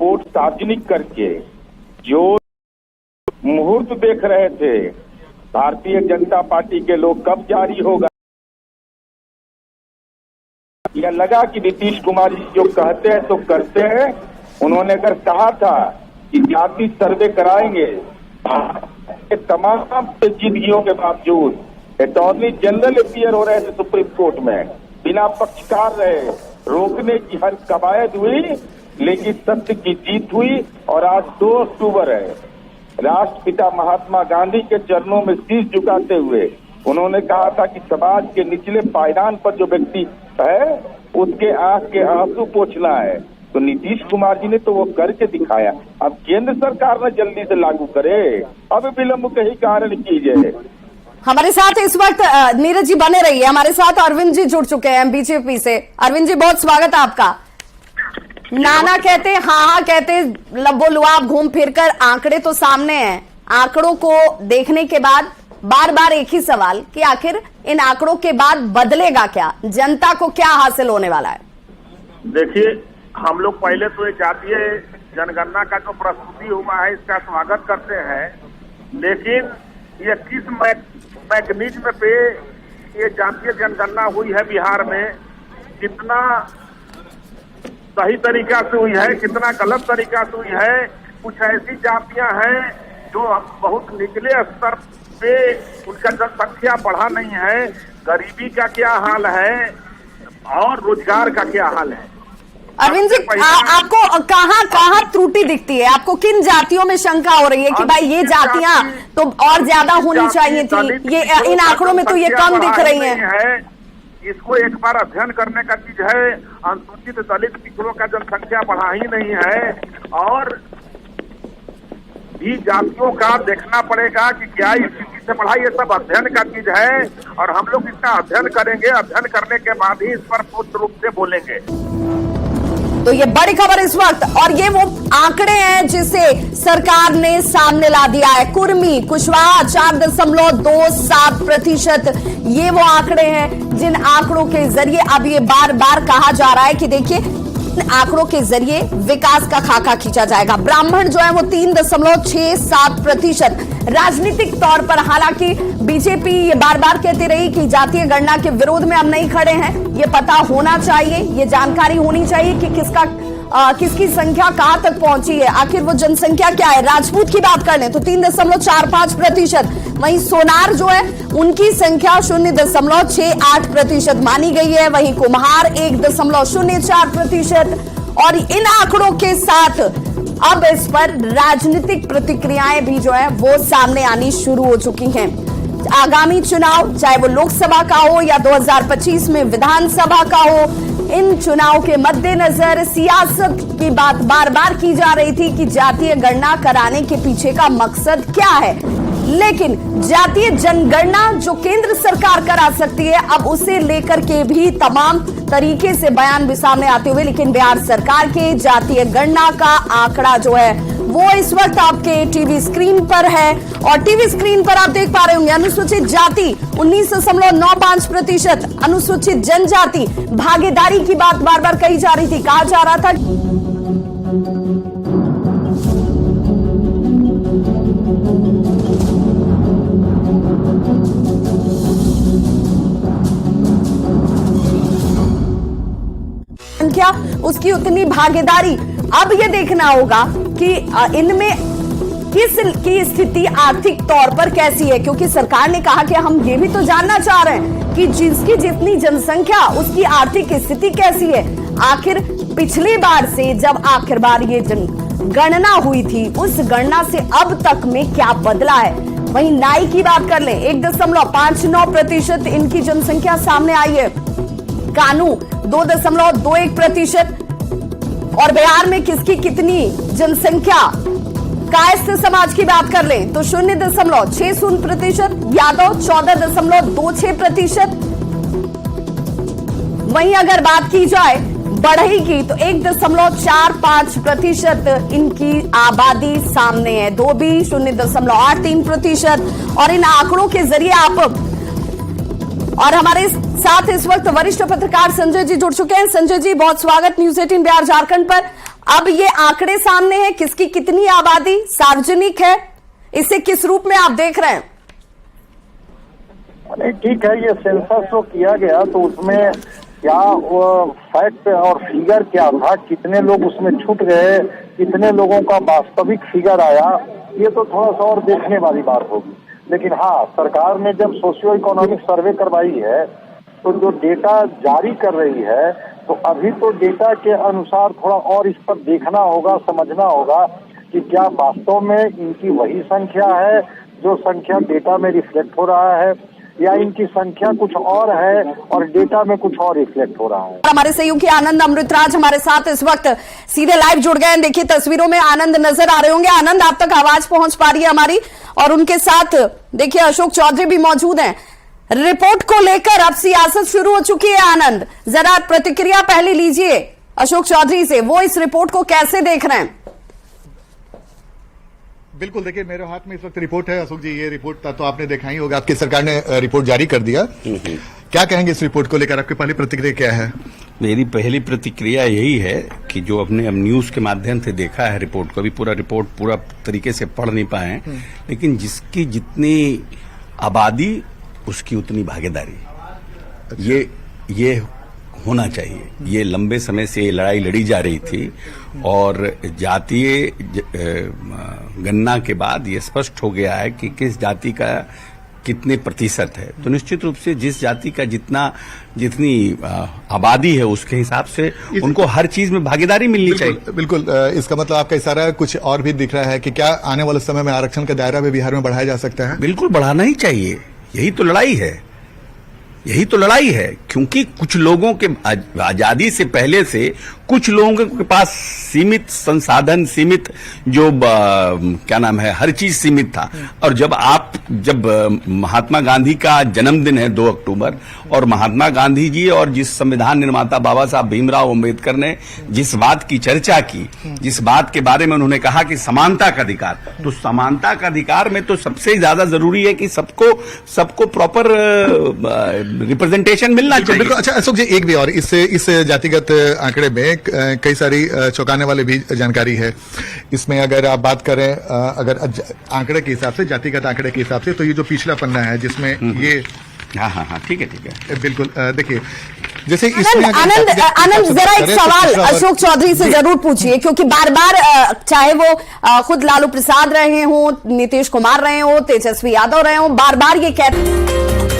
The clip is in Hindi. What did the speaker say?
रिपोर्ट सार्वजनिक करके जो मुहूर्त देख रहे थे भारतीय जनता पार्टी के लोग कब जारी होगा, यह लगा कि नीतीश कुमार जी जो कहते हैं तो करते हैं। उन्होंने अगर कहा था कि जाति सर्वे कराएंगे, तमाम पेचीदगियों के बावजूद अटॉर्नी जनरल अपीयर हो रहे थे सुप्रीम कोर्ट में, बिना पक्षकार रहे, रोकने की हर कवायद हुई, लेकिन सत्य की जीत हुई। और आज 2 अक्टूबर है, राष्ट्रपिता महात्मा गांधी के चरणों में शीश झुकाते हुए उन्होंने कहा था कि समाज के निचले पायदान पर जो व्यक्ति है उसके आंख के आंसू पोंछना है। तो नीतीश कुमार जी ने तो वो करके दिखाया। अब केंद्र सरकार ने जल्दी से लागू करे, अब विलंब के ही कारण कीजिए। हमारे साथ इस वक्त नीरज जी बने रहिए, हमारे साथ अरविंद जी जुड़ चुके हैं बीजेपी से। अरविंद जी बहुत स्वागत है आपका। नाना कहते हाँ कहते लब्बो लुआब घूम फिरकर आंकड़े तो सामने हैं। आंकड़ों को देखने के बाद बार बार एक ही सवाल कि आखिर इन आंकड़ों के बाद बदलेगा क्या, जनता को क्या हासिल होने वाला है? देखिए, हम लोग पहले तो ये जातीय जनगणना का जो प्रस्तुति हुआ है इसका स्वागत करते हैं, लेकिन ये किस मैकेनिज्म पे ये जातीय जनगणना हुई है बिहार में, कितना सही तरीका से हुई है, कितना गलत तरीका से हुई है। कुछ ऐसी जातियां हैं जो बहुत निचले स्तर पे उनका जनसंख्या बढ़ा नहीं है, गरीबी का क्या हाल है और रोजगार का क्या हाल है। अरविंद जी आपको कहाँ त्रुटि दिखती है? आपको किन जातियों में शंका हो रही है कि भाई ये जातियां तो और ज्यादा होनी चाहिए थी, ये इन आंकड़ों में तो ये कम दिख रही हैं? इसको एक बार अध्ययन करने का चीज है। अनुसूचित दलित पिछड़ों का जनसंख्या बढ़ा ही नहीं है और भी जातियों का देखना पड़ेगा कि क्या स्थिति से बढ़ा, ये सब अध्ययन का चीज है और हम लोग इसका अध्ययन करेंगे। अध्ययन करने के बाद ही इस पर पूर्ण रूप से बोलेंगे। तो ये बड़ी खबर इस वक्त, और ये वो आंकड़े हैं जिसे सरकार ने सामने ला दिया है। कुर्मी कुशवाहा 4.27%, ये वो आंकड़े हैं जिन आंकड़ों के जरिए अब ये बार बार कहा जा रहा है कि देखिए इन आंकड़ों के जरिए विकास का खाका खींचा जाएगा। ब्राह्मण जो है वो 3.67%। राजनीतिक तौर पर हालांकि बीजेपी ये बार बार कहती रही कि जातीय गणना के विरोध में हम नहीं खड़े हैं, ये पता होना चाहिए, ये जानकारी होनी चाहिए कि किसकी संख्या कहां तक पहुंची है, आखिर वो जनसंख्या क्या है। राजपूत की बात कर लें तो 3.45%, वहीं सोनार जो है उनकी संख्या 0.68% मानी गई है, वहीं कुम्हार 1.04%। और इन आंकड़ों के साथ अब इस पर राजनीतिक प्रतिक्रियाएं भी जो है वो सामने आनी शुरू हो चुकी हैं। आगामी चुनाव चाहे वो लोकसभा का हो या 2025 में विधानसभा का हो, इन चुनाव के मद्देनजर सियासत की बात बार बार की जा रही थी कि जातीय गणना कराने के पीछे का मकसद क्या है। लेकिन जातीय जनगणना जो केंद्र सरकार करा सकती है, अब उसे लेकर के भी तमाम तरीके से बयान भी सामने आते हुए, लेकिन बिहार सरकार के जातीय गणना का आंकड़ा जो है वो इस वक्त आपके टीवी स्क्रीन पर है। और टीवी स्क्रीन पर आप देख पा रहे होंगे अनुसूचित जाति 19.95%, अनुसूचित जनजाति भागीदारी की बात बार बार कही जा रही थी, कहा जा रहा था संख्या उसकी उतनी भागीदारी। अब ये देखना होगा कि इनमें किसकी स्थिति आर्थिक तौर पर कैसी है, क्योंकि सरकार ने कहा कि हम ये भी तो जानना चाह रहे हैं कि जिसकी जितनी जनसंख्या उसकी आर्थिक स्थिति कैसी है। आखिर पिछली बार से जब आखिर बार ये गणना हुई थी उस गणना से अब तक में क्या बदला है। वहीं नाई की बात कर लें 1.59% इनकी जनसंख्या सामने आई है, कानू 2.21%। और बिहार में किसकी कितनी जनसंख्या, कायस्थ समाज की बात कर लें तो 0.60%, यादव 14.26%। वहीं अगर बात की जाए बढ़ई की तो 1.45% इनकी आबादी सामने है, धोबी 0.83%। और इन आंकड़ों के जरिए आप और हमारे साथ इस वक्त वरिष्ठ पत्रकार संजय जी जुड़ चुके हैं। संजय जी बहुत स्वागत न्यूज 18 बिहार झारखंड पर। अब ये आंकड़े सामने हैं, किसकी कितनी आबादी सार्वजनिक है, इसे किस रूप में आप देख रहे हैं? नहीं, ठीक है, ये सेंसस जो किया गया तो उसमें क्या वो फैक्ट और फिगर क्या था, कितने लोग उसमें छूट गए, कितने लोगों का वास्तविक फिगर आया, ये तो थोड़ा सा और देखने वाली बात होगी। लेकिन हाँ, सरकार ने जब सोशियो इकोनॉमिक सर्वे करवाई है तो जो डेटा जारी कर रही है, तो अभी तो डेटा के अनुसार थोड़ा और इस पर देखना होगा, समझना होगा कि क्या वास्तव में इनकी वही संख्या है जो संख्या डेटा में रिफ्लेक्ट हो रहा है, या इनकी संख्या कुछ और है और डेटा में कुछ और रिफ्लेक्ट हो रहा है। हमारे सहयोगी आनंद अमृतराज हमारे साथ इस वक्त सीधे लाइव जुड़ गए हैं। देखिए तस्वीरों में आनंद नजर आ रहे होंगे। आनंद, आप तक आवाज पहुंच पा रही है हमारी? और उनके साथ देखिए अशोक चौधरी भी मौजूद हैं। रिपोर्ट को लेकर अब सियासत शुरू हो चुकी है। आनंद, जरा प्रतिक्रिया पहले लीजिए अशोक चौधरी से, वो इस रिपोर्ट को कैसे देख रहे हैं? बिल्कुल, देखिए मेरे हाथ में इस वक्त रिपोर्ट है अशोक जी। ये रिपोर्ट तो आपने देखा ही होगा, आपकी सरकार ने रिपोर्ट जारी कर दिया। क्या कहेंगे इस रिपोर्ट को लेकर, आपकी पहली प्रतिक्रिया क्या है? मेरी पहली प्रतिक्रिया यही है कि जो अपने अब न्यूज के माध्यम से देखा है रिपोर्ट को, अभी पूरा रिपोर्ट पूरा तरीके से पढ़ नहीं पाए हैं, लेकिन जिसकी जितनी आबादी उसकी उतनी भागीदारी, ये होना चाहिए। ये लंबे समय से ये लड़ाई लड़ी जा रही थी और जातीय गणना के बाद ये स्पष्ट हो गया है कि किस जाति का कितने प्रतिशत है। तो निश्चित रूप से जिस जाति का जितनी आबादी है उसके हिसाब से उनको हर चीज में भागीदारी मिलनी चाहिए। बिल्कुल, इसका मतलब आपका इशारा कुछ और भी दिख रहा है कि क्या आने वाले समय में आरक्षण का दायरा भी बिहार में बढ़ाया जा सकता है? बिल्कुल बढ़ाना ही चाहिए, यही तो लड़ाई है, यही तो लड़ाई है। क्योंकि कुछ लोगों के आजादी से पहले से कुछ लोगों के पास सीमित संसाधन, सीमित जो क्या नाम है, हर चीज सीमित था। और जब महात्मा गांधी का जन्मदिन है 2 अक्टूबर, और महात्मा गांधी जी और जिस संविधान निर्माता बाबा साहब भीमराव अंबेडकर ने जिस बात की चर्चा की, जिस बात के बारे में उन्होंने कहा कि समानता का अधिकार, तो समानता का अधिकार में तो सबसे ज्यादा जरूरी है कि सबको प्रॉपर रिप्रेजेंटेशन मिलना चाहिए। बिल्कुल। अच्छा अशोक जी, एक भी और इस जातिगत आंकड़े में कई सारी चौंकाने वाली भी जानकारी है। इसमें अगर आप बात करें अगर आंकड़े के हिसाब से, जातिगत आंकड़े के हिसाब से, तो ये जो पिछला पन्ना है जिसमें ये हाँ ठीक है बिल्कुल। देखिए जैसे आनंद जरा एक सवाल अशोक चौधरी से जरूर पूछिए, क्योंकि बार बार चाहे वो खुद लालू प्रसाद रहे हों, नीतीश कुमार रहे हों, तेजस्वी यादव रहे हों, बार बार ये कहते